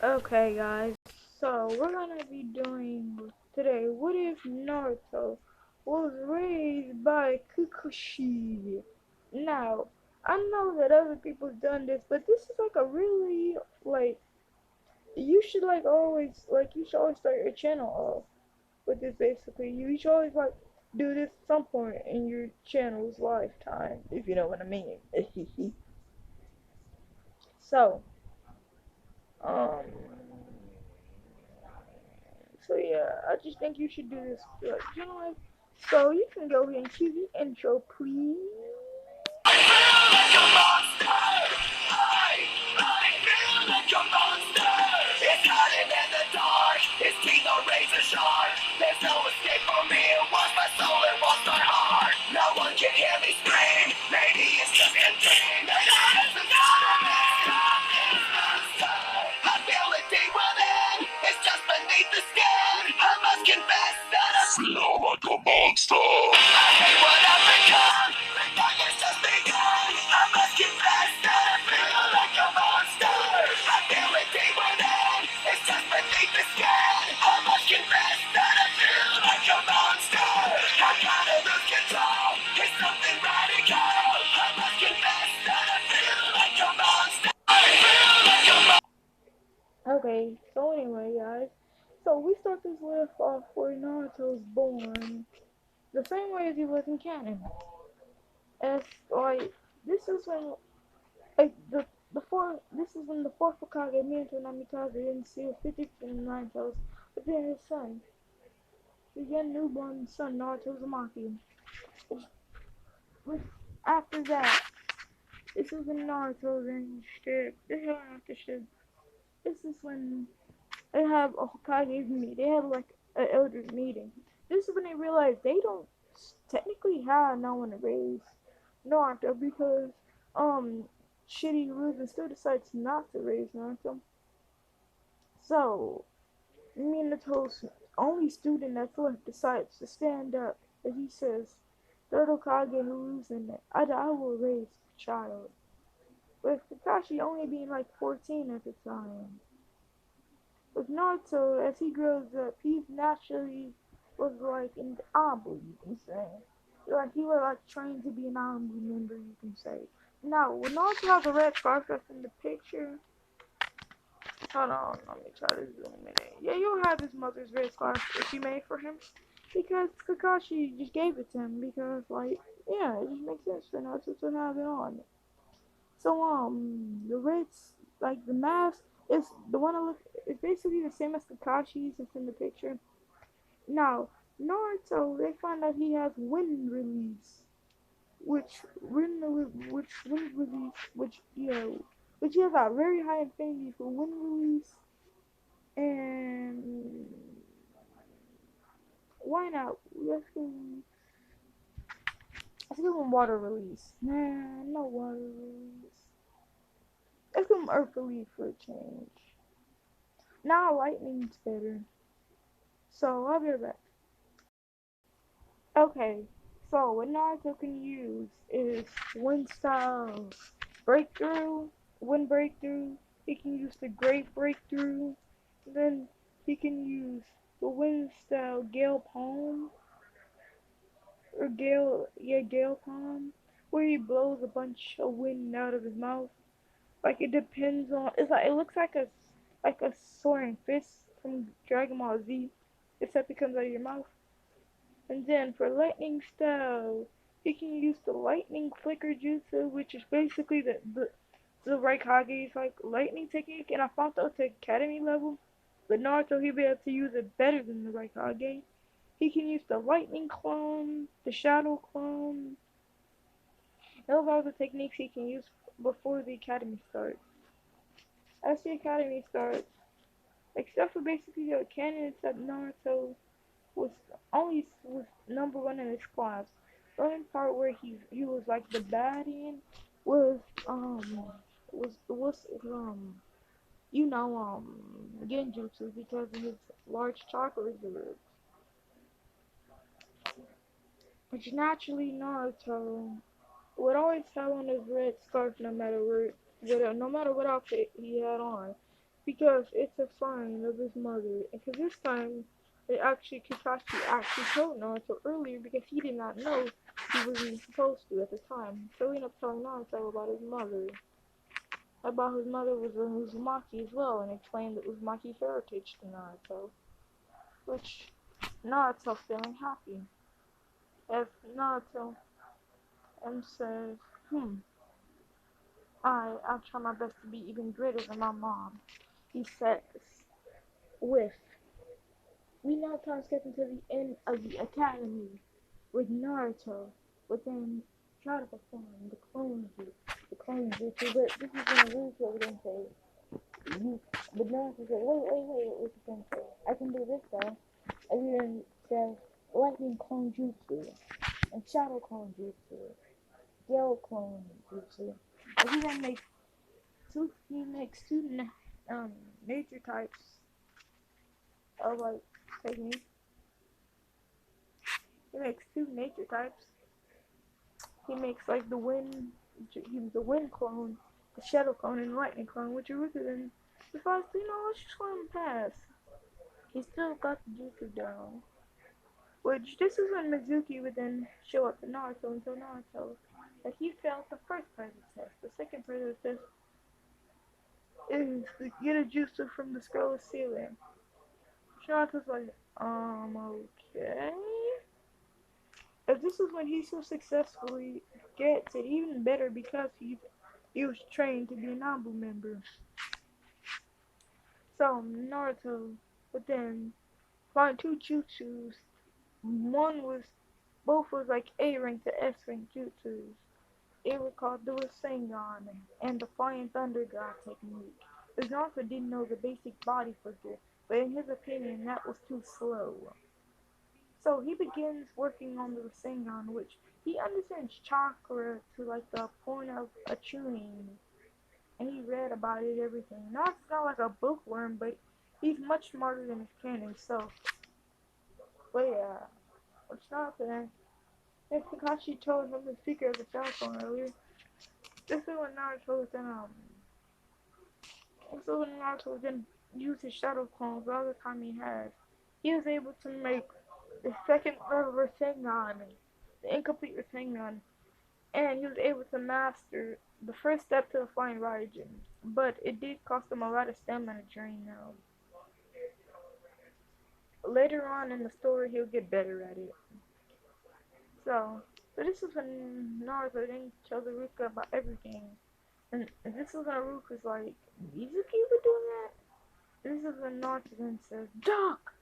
Okay, guys, so we're gonna be doing today. What if Naruto was raised by Kakashi? Now, I know that other people's done this, but this is like a really like you should you should always start your channel off with this. Basically, you should always do this at some point in your channel's lifetime, if you know what I mean. So, um. So yeah, I just think you should do this, you know, so you can go ahead and cue the intro, please. I feel like a monster. I feel like a monster. It's hiding in the dark. His teeth are razor sharp. There's no escape for me. It wants my soul. It wants my heart. No one can hear me scream. Maybe it's just a dream. And I am the monster. I feel it deep within. It's just beneath the skin. I must confess that I feel like a monster. I hate what I've become. The night has just begun. I must confess that I feel like a monster. I feel it deep within. It's just beneath the skin. I must confess that I feel like a monster. I gotta lose control. It's something radical. I must confess that I feel like a monster. I feel like a monster. Okay, so anyway, guys, so we start this with off where Naruto's born, the same way as he was in canon. As like this is when the four this is when the fourth Hokage Minato Namikaze didn't see his 59 toes, but then his son, his young newborn son Naruto Uzumaki. After that, this is when Naruto's in shit. This is after shit. This is when they have a Hokage meeting. They have like an elders meeting. This is when they realize they don't technically have no one to raise Naruto because shitty Ruben still decides not to raise Naruto. So Minato's only student that's left decides to stand up and he says, Third Hokage Hiruzen, I will raise the child. With Kakashi only being like 14 at the time. With Naruto, as he grows up, he naturally was like an Abu, you can say. Like he was like trained to be an Abu member, you can say. Now, when Naruto has a red scarf that's in the picture, hold on, let me try to zoom in. Yeah, you'll have his mother's red scarf that she made for him. Because Kakashi just gave it to him because like, yeah, it just makes sense for Naruto to have it on. So the Ritz, like the mask is the one I look. It's basically the same as Kakashi's that's in the picture. Now Naruto, they find out he has wind release, which he has a very high affinity for wind release, and why not? Let's give him water release. Nah, no water release. Let's give him earth release for a change. Now lightning's better. So I'll be right back. Okay, so what Naruto can use is wind style breakthrough, wind breakthrough. He can use the great breakthrough. Then he can use the wind style gale palm or gale palm, where he blows a bunch of wind out of his mouth. Like it depends on. It looks like a soaring fist from Dragon Ball Z, except it comes out of your mouth. And then for lightning style, he can use the lightning flicker jutsu, which is basically the Raikage's like lightning technique, and I found out to academy level. But Naruto, he'll be able to use it better than the Raikage. He can use the lightning clone, the shadow clone, and those are the techniques he can use before the academy starts. As the academy starts, except for basically the canon, except Naruto was was number one in his class. The only part where he was like the baddie was you know Genjutsu because of his large chakra reserve. Which naturally Naruto would always have on his red scarf no matter what outfit he had on. because it's a sign of his mother. Because this time, Kakashi actually told Naruto earlier because he did not know he wasn't supposed to at the time. So he ended up telling Naruto about his mother. About his mother was a Uzumaki as well, and explained the Uzumaki heritage to Naruto. Which Naruto feeling happy. As Naruto says, I'll try my best to be even greater than my mom. He says, with we now step into the end of the academy with Naruto, but then try to perform the clone jutsu, but this is when Naruto would then say, you, but Naruto said, wait, what you gonna say? I can do this though. And he then says, lightning clone jutsu, and shadow clone jutsu, gale clone jutsu. And he makes two nature types of like techniques. He makes two nature types. He makes like the wind clone, the shadow clone, and the lightning clone, which are weaker than the first. Let's just let him pass. He still got the jutsu down. Which this is when Mizuki would then show up to Naruto and tell Naruto that he failed the first part of the test. The second part of the test is to get a jutsu from the scroll ceiling. Naruto's like, okay. If this is when he so successfully gets it, even better because he was trained to be a Nabu member. So Naruto would then find two jutsus. Both was like A rank to S rank jutsus. It was called the Rasengan and the Flying Thunder God technique. Because Naruto didn't know the basic body figure, but in his opinion that was too slow. So he begins working on the Rasengan, which he understands chakra to like the point of a tuning. And he read about it, everything. Not like a bookworm, but he's much smarter than his canon self. But yeah, it's not that. And Kakashi told him the secret of the cell phone earlier. This is when Naruto then use his shadow clones all the time he has. He was able to make the second level Rasengan, the incomplete Rasengan, and he was able to master the first step to the Flying Raijin. But it did cost him a lot of stamina drain now. Later on in the story, he'll get better at it. So this is when Naruto then tells Iruka about everything. And this is when Iruka's like, Mizuki would do that? This is when Naruto then says, duck!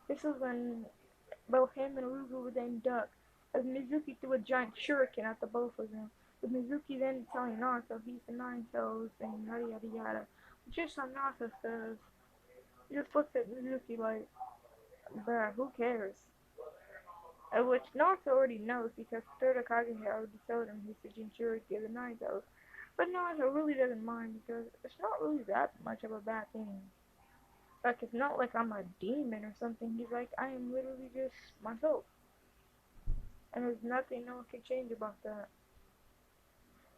This is when both him and Iruka would then duck. As Mizuki threw a giant shuriken at the both of them. With Mizuki then telling Naruto he's the Nine Tails and yada yada yada. Just how Naruto says, he just looks at Mizuki like, bruh, who cares? Which Naruto already knows because Third Hokage had already told him he's the Jinchuriki of the Nine Tails. But Naruto really doesn't mind because it's not really that much of a bad thing. Like, it's not like I'm a demon or something. He's like, I am literally just myself. And there's nothing no one can change about that.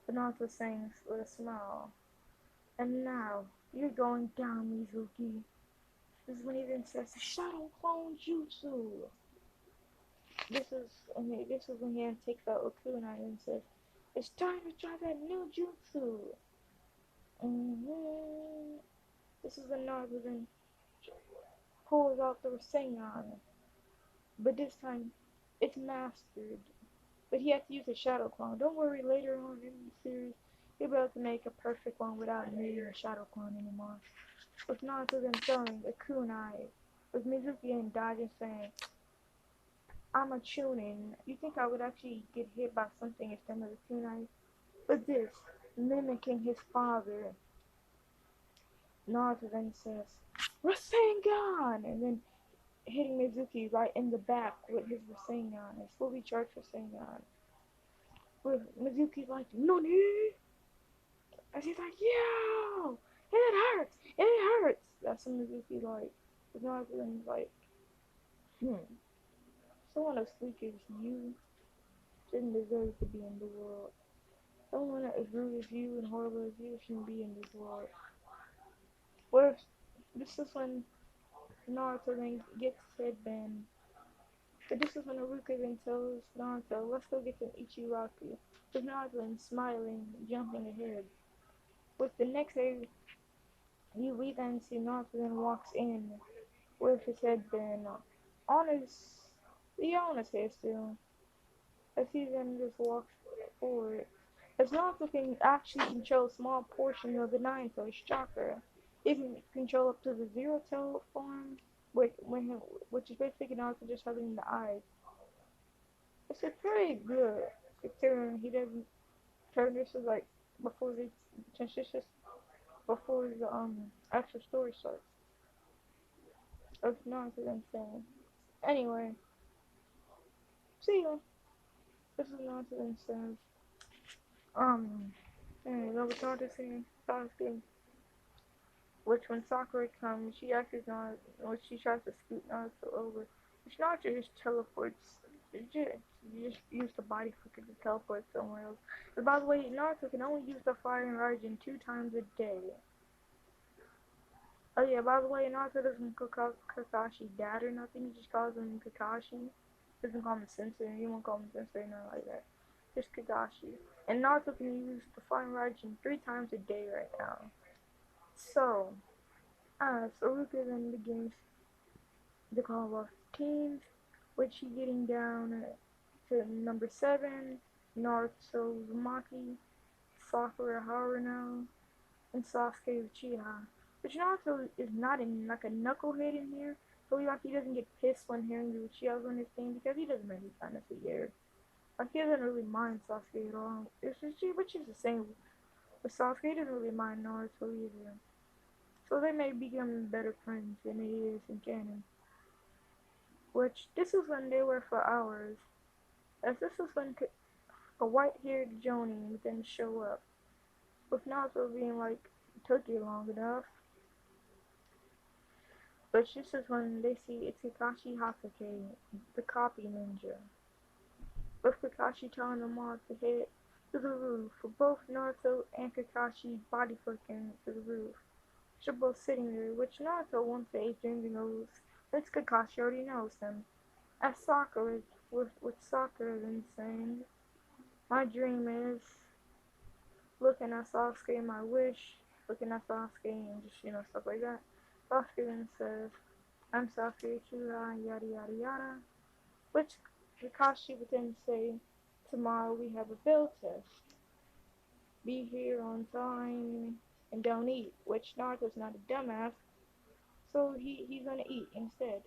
But Naruto sings with a smile. And now, you're going down, Mizuki. This is when he then says, Shadow Clone Jutsu. This is when he then takes out Okuna and says, it's time to try that new jutsu. This is when Naruto then pulls out the Rasengan. But this time, it's mastered. But he has to use a shadow clone. Don't worry, later on in the series, he'll be able to make a perfect one without needing a shadow clone anymore. With Naruto then throwing a kunai, with Mizuki and dodging saying, I'm a chunin. You think I would actually get hit by something instead of the kunai? But this, mimicking his father, Naruto then says, Rasengan! And then hitting Mizuki right in the back with his Rasengan, his fully charged Rasengan. With Mizuki like, Nani? And she's like, yo! It hurts! It hurts! That's when Mizuki like, Naruto then like, someone as weak as you shouldn't deserve to be in the world. Someone as rude as you and horrible as you shouldn't be in this world. What if this is when Naruto then gets his headband? But this is when Haruka then tells Naruto, let's go get some Ichiraku. With Naruto then smiling, jumping ahead. With the next day, we then see Naruto then walks in with his headband on his, yeah, on his head still. As he then just walks forward. As Naruto can actually control a small portion of the Nine Tails chakra, he can control up to the Zero Tail form, which is basically Naruto just having the eyes. It's a pretty good, considering he doesn't turn this is like before the since this is before the actual story starts. It's Naruto insane. Anyway, see ya. This is Naruto insane. Um, and then we started seeing Sasuke, which when Sakura comes, she actually not, which she tries to scoot Naruto over, which Naruto just teleports, you just use the body flicker to teleport somewhere else. But by the way, Naruto can only use the fire and Raijin 2 times a day. Oh yeah, by the way, Naruto doesn't call Kakashi dad or nothing, he just calls him Kakashi. He doesn't call him sensei, he won't call him sensei, nothing like that. Just Kakashi. And Naruto can use the fire and Raijin 3 times a day right now. So, Ruka then begins the call of teams, with she getting down to number 7, Naruto Uzumaki, Sakura Haruno, and Sasuke Uchiha. Which Naruto is not in like a knucklehead in here, so he doesn't get pissed when hearing the Uchiha's on his team because he doesn't really kind of scared. Like he doesn't really mind Sasuke at all. Which is the same with Sasuke. He doesn't really mind Naruto either. So they may become better friends than it is in canon. Which this is when they were for hours, as this is when a white-haired Jonin would then show up, with Naruto being like, it took you long enough. But this is when they see it's Kakashi Hatake, the copy ninja, with Kakashi telling them all to hit to the roof, for both Naruto and Kakashi body flicking to the roof. They're both sitting there, which Naruto won't say during the knows, since Kakashi already knows them. As Sakura, with Sakura then saying, my dream is looking at Sasuke, my wish, looking at Sasuke and just, stuff like that. Sasuke then says, I'm Sasuke Uchiha, yada yada yada. Which Kakashi would then say, tomorrow we have a build test. Be here on time and don't eat. Which Naruto's not a dumbass, so he's gonna eat instead.